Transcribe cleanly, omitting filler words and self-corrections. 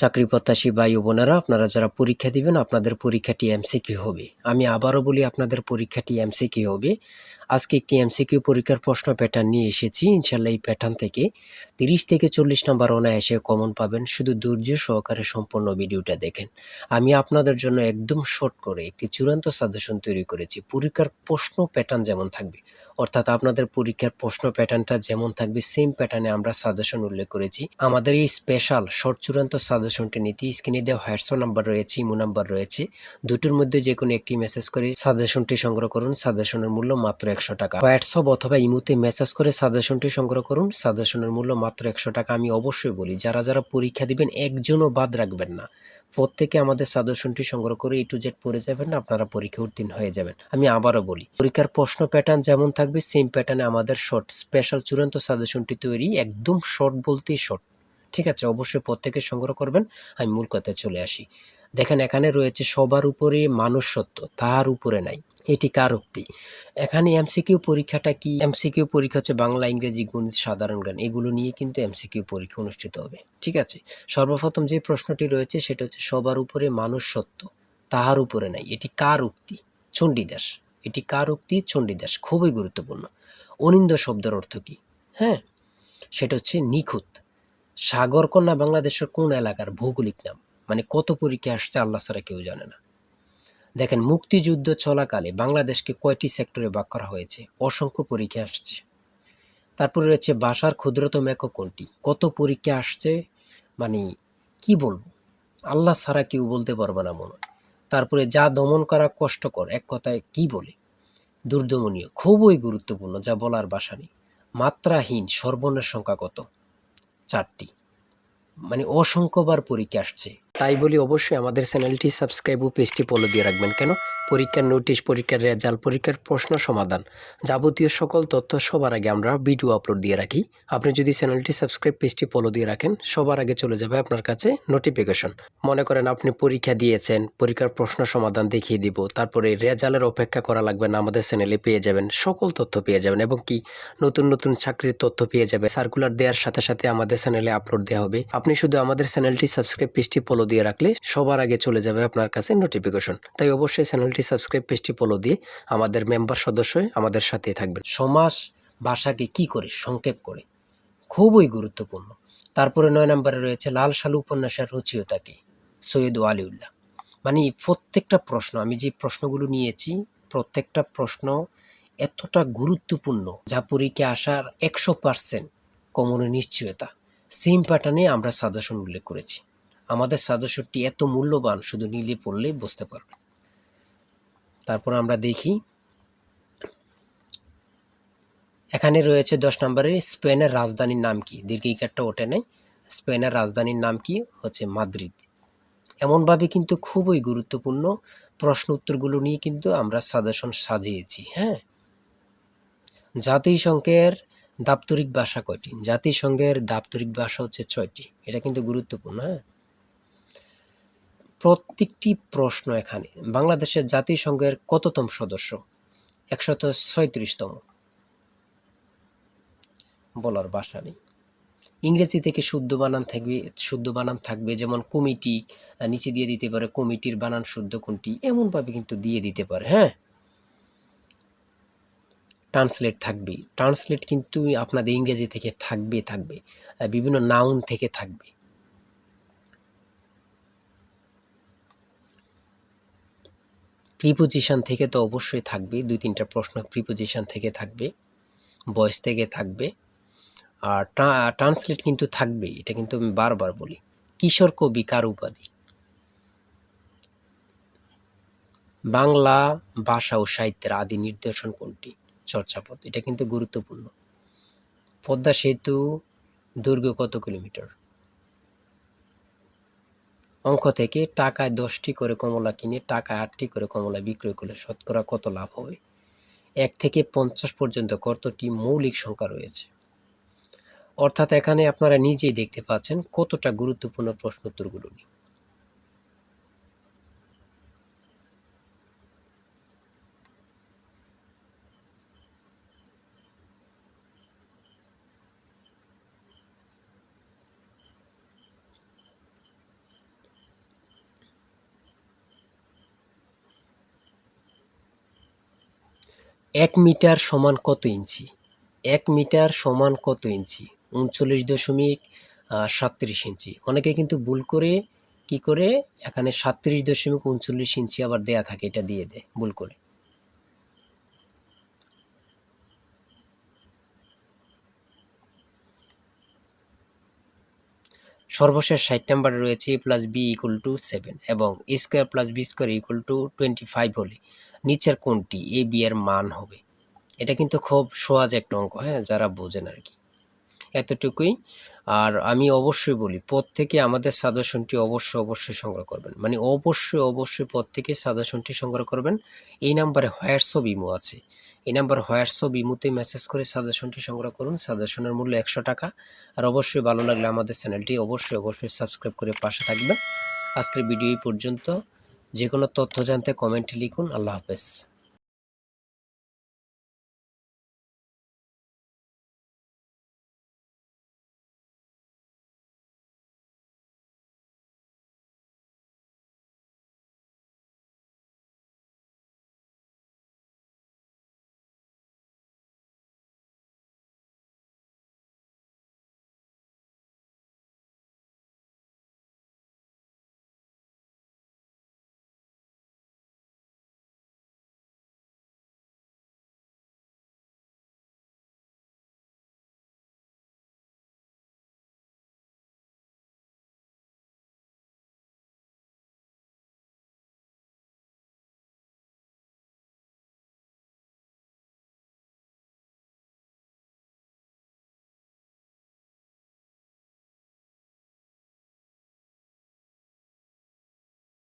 চাকরি প্রত্যাশী ভাই ও বোনেরা, আপনারা যারা পরীক্ষা দিবেন আপনাদের পরীক্ষাটি এমসিকিউ হবে। আমি আবারও বলি, আপনাদের পরীক্ষাটি এমসিকিউ হবে। আজকে একটি এমসিকিউ পরীক্ষার প্রশ্ন প্যাটার্ন নিয়ে এসেছি। ইনশাল্লাহ এই প্যাটার্ন থেকে 30 থেকে 40 নম্বর অনায়াসে কমন পাবেন। শুধু ধৈর্য সহকারে সম্পূর্ণ ভিডিওটা দেখেন। আমি আপনাদের জন্য একদম শর্ট করে একটি চূড়ান্ত সাজেশন তৈরি করেছি। পরীক্ষার প্রশ্ন প্যাটার্ন যেমন থাকবে, অর্থাৎ আপনাদের পরীক্ষার প্রশ্ন প্যাটার্নটা যেমন থাকবে সেম প্যাটার্নে আমরা সাজেশন উল্লেখ করেছি। আমাদের এই স্পেশাল শর্ট চূড়ান্ত সাজেশনটি নিতে স্ক্রিনে দেওয়া হোয়াটসঅ্যাপ নাম্বার রয়েছে, ইমো নাম্বার রয়েছে। দুটোর মধ্যে যে কোনো একটি মেসেজ করে সাজেশনটি সংগ্রহ করুন। সাজেশনের মূল্য মাত্র 100 টাকা। হোয়াটসঅ্যাপ অথবা ইমোতে মেসেজ করে সাজেশনটি সংগ্রহ করুন। সাজেশনের মূল্য মাত্র 100 টাকা। আমি অবশ্যই বলি, যারা যারা পরীক্ষা দিবেন একজনও বাদ রাখবেন না। প্রত্যেকে আমাদের সাজেশনটি সংগ্রহ করে A to Z পড়ে যাবেন, আপনারা পরীক্ষা উত্তীর্ণ হয়ে যাবেন। আমি আবারও বলি, পরীক্ষার প্রশ্ন প্যাটার্ন যেমন থাকবে সেম প্যাটার্নে আমাদের শর্ট স্পেশাল চূড়ান্ত সাজেশনটি তৈরি। একদম শর্ট বলতেই শর্ট, ঠিক আছে? অবশ্যই প্রত্যেকে সংগ্রহ করবেন। আমি মূল কথায় চলে আসি। দেখেন, এখানে রয়েছে সবার উপরে মানুষ সত্য, তার উপরে নাই। এটি কার উক্তি? এখানে এমসিকিউ পরীক্ষাটা কি? এমসিকিউ পরীক্ষা হচ্ছে বাংলা, ইংরেজি, গণিত, সাধারণ জ্ঞান, এগুলো নিয়ে কিন্তু এমসিকিউ পরীক্ষা অনুষ্ঠিত হবে, ঠিক আছে? সর্বপ্রথম যে প্রশ্নটি রয়েছে সেটা হচ্ছে সবার উপরে মানুষ সত্য, তাহার উপরে নাই। এটি কার উক্তি? চণ্ডীদাস। এটি কার উক্তি? চণ্ডীদাস। খুবই গুরুত্বপূর্ণ। অনিন্দ্য শব্দের অর্থ কি? হ্যাঁ, সেটা হচ্ছে নিখুঁত। সাগরকন্যা বাংলাদেশের কোন এলাকার ভৌগোলিক নাম? মানে কত পরীক্ষা আসছে আল্লাহ ছাড়া কেউ জানে না। দেখেন, মুক্তিযুদ্ধ চলাকালে বাংলাদেশকে কয়টি সেক্টরে ভাগ করা হয়েছে? অসংখ্য পরীক্ষা আসছে। তারপরে রয়েছে ভাষার ক্ষুদ্রতম একক কোনটি? কত পরীক্ষা আসছে, মানে কি বলবো, আল্লাহ ছাড়া কেউ বলতে পারবে না মনে হয়। তারপরে যা দমন করা কষ্টকর, এক কথায় কি বলে? দুর্দমনীয়। খুবই গুরুত্বপূর্ণ, যা বলার ভাষা নেই। মাত্রাহীন সর্বর্ণের সংখ্যা কত? 4টি। মানে অসংখ্যবার পরীক্ষা আসছে। তাই বলি অবশ্যই আমাদের চ্যানেলটি সাবস্ক্রাইব ও পেজটি ফলো দিয়ে রাখবেন। কেন? পরীক্ষার নোটিশ, পরীক্ষার রেজাল্ট, পরীক্ষার প্রশ্ন সমাধান, যাবতীয় সকল তথ্য সবার আগে আমরা ভিডিও আপলোড দিয়ে রাখি। আপনি যদি চ্যানেলটি সাবস্ক্রাইব, পেজটি ফলো দিয়ে রাখেন, সবার আগে চলে যাবে আপনার কাছে নোটিফিকেশন। মনে করেন আপনি পরীক্ষা দিয়েছেন, পরীক্ষার প্রশ্ন সমাধান দেখিয়ে দিব, তারপরে রেজাল্টের অপেক্ষা করা লাগবে না, আমাদের চ্যানেলে পেয়ে যাবেন, সকল তথ্য পেয়ে যাবেন। এবং কি, নতুন নতুন চাকরির তথ্য পেয়ে যাবে। সার্কুলার দেওয়ার সাথে সাথে আমাদের চ্যানেলে আপলোড দেওয়া হবে। আপনি শুধু আমাদের চ্যানেলটি সাবস্ক্রাইব, পেজটি ফলো দিয়ে রাখলে সবার আগে চলে যাবে আপনার কাছে নোটিফিকেশন। তাই অবশ্যই চ্যানেলটি সাবস্ক্রাইব, পেজটি ফলো দিয়ে আমাদের মেম্বার সদস্য হয়ে আমাদের সাথেই থাকবেন। সমাস ভাষাকে কি করে সংক্ষেপ করে? খুবই গুরুত্বপূর্ণ। তারপরে 9 নম্বরে রয়েছে লাল সালু উপন্যাসের রচয়িতা কে? সৈয়দ ওয়ালিউল্লাহ। মানে প্রত্যেকটা প্রশ্ন, আমি যে প্রশ্নগুলো নিয়েছি, প্রত্যেকটা প্রশ্ন এতটা গুরুত্বপূর্ণ যা পরীক্ষা আসার 100% কমনের নিশ্চয়তা। সেম প্যাটার্নে আমরা সাজেশন উল্লেখ করেছি। আমাদের সাজেশনটি এত মূল্যবান, শুধু নিলে পড়লেই বুঝতে পারবেন। তারপর আমরা দেখি, এখানে রয়েছে 10 নম্বরে স্পেনের রাজধানীর নাম কি? দীর্ঘিকারটা ওঠে নাই। স্পেনের রাজধানীর নাম কি? হচ্ছে মাদ্রিদ। এমনভাবে কিন্তু খুবই গুরুত্বপূর্ণ প্রশ্ন উত্তরগুলো নিয়ে কিন্তু আমরা সাজেশন সাজিয়েছি। হ্যাঁ, জাতিসংঘের দাপ্তরিক ভাষা কয়টি? জাতিসংঘের দাপ্তরিক ভাষা হচ্ছে 6টি। এটা কিন্তু গুরুত্বপূর্ণ। হ্যাঁ, প্রত্যেকটি প্রশ্ন এখানে বাংলাদেশের জাতিসংঘের কততম সদস্য? 136তম। বলার ভাষা নেই। ইংরেজি থেকে শুদ্ধ বানান থাকবে, যেমন কমিটি, নিচে দিয়ে দিতে পারে কমিটির বানান শুদ্ধ কোনটি, এমনভাবে কিন্তু দিয়ে দিতে পারে। হ্যাঁ, ট্রান্সলেট থাকবে। ট্রান্সলেট কিন্তু আপনাদের ইংরেজি থেকে থাকবে, বিভিন্ন নাউন থেকে থাকবে। প্রিপোজিশন থেকে তো অবশ্যই থাকবে, 2-3টা প্রশ্ন প্রিপোজিশন থেকে থাকবে, ভয়েস থেকে থাকবে। আর ট্রান্সলেট কিন্তু থাকবে, এটা কিন্তু আমি বারবার বলি। কিশোর কবি কার উপাধি? বাংলা ভাষা ও সাহিত্যের আদি নিদর্শন কোনটি? চর্যাপদ। এটা কিন্তু গুরুত্বপূর্ণ। পদ্মা সেতু দৈর্ঘ্য কত কিলোমিটার? অঙ্ক থেকে টাকায় 10টি করে কমলা কিনে টাকায় 8টি করে কমলা বিক্রয় করলে শতকরা কত লাভ হবে? 1 থেকে 50 পর্যন্ত কতটি মৌলিক সংখ্যা রয়েছে? অর্থাৎ এখানে আপনারা নিজেই দেখতে পাচ্ছেন কতটা গুরুত্বপূর্ণ প্রশ্ন উত্তরগুলো নিয়ে। 1 মিটার সমান কত ইঞ্চি? 1 মিটার সমান কত ইঞ্চি? 39.37 ইঞ্চি। অনেকে কিন্তু ভুল করে কি করে এখানে 37.39 ইঞ্চি আবার দেয়া থাকে, এটা দিয়ে দেয় ভুল করে। সর্বশেষ 60 নম্বরে রয়েছে a plus B equal to 7 এবং a square plus B square equal to 25 হলে নিচের কোনটি এ বি এর মান হবে? এটা কিন্তু খুব সহজ একটা অঙ্ক, হ্যাঁ, যারা বোঝেন আর কি, এতটুকুই। আর আমি অবশ্যই বলি প্রত্যেকে আমাদের সাজেশনটি অবশ্যই সংগ্রহ করবেন, মানে অবশ্যই প্রত্যেকে সাজেশনটি সংগ্রহ করবেন। এই নাম্বারে হোয়াটসঅ্যাপ ইমো আছে, এই নাম্বার হোয়াটসঅ্যাপ ইমোতে মেসেজ করে সাজেশনটি সংগ্রহ করুন। সাজেশনের মূল্য 100 টাকা। আর অবশ্যই ভালো লাগলে আমাদের চ্যানেলটি অবশ্যই সাবস্ক্রাইব করে পাশে থাকবেন। আজকের ভিডিও এই পর্যন্ত। যে কোনো তথ্য জানতে কমেন্টে লিখুন। আল্লাহ হাফেজ।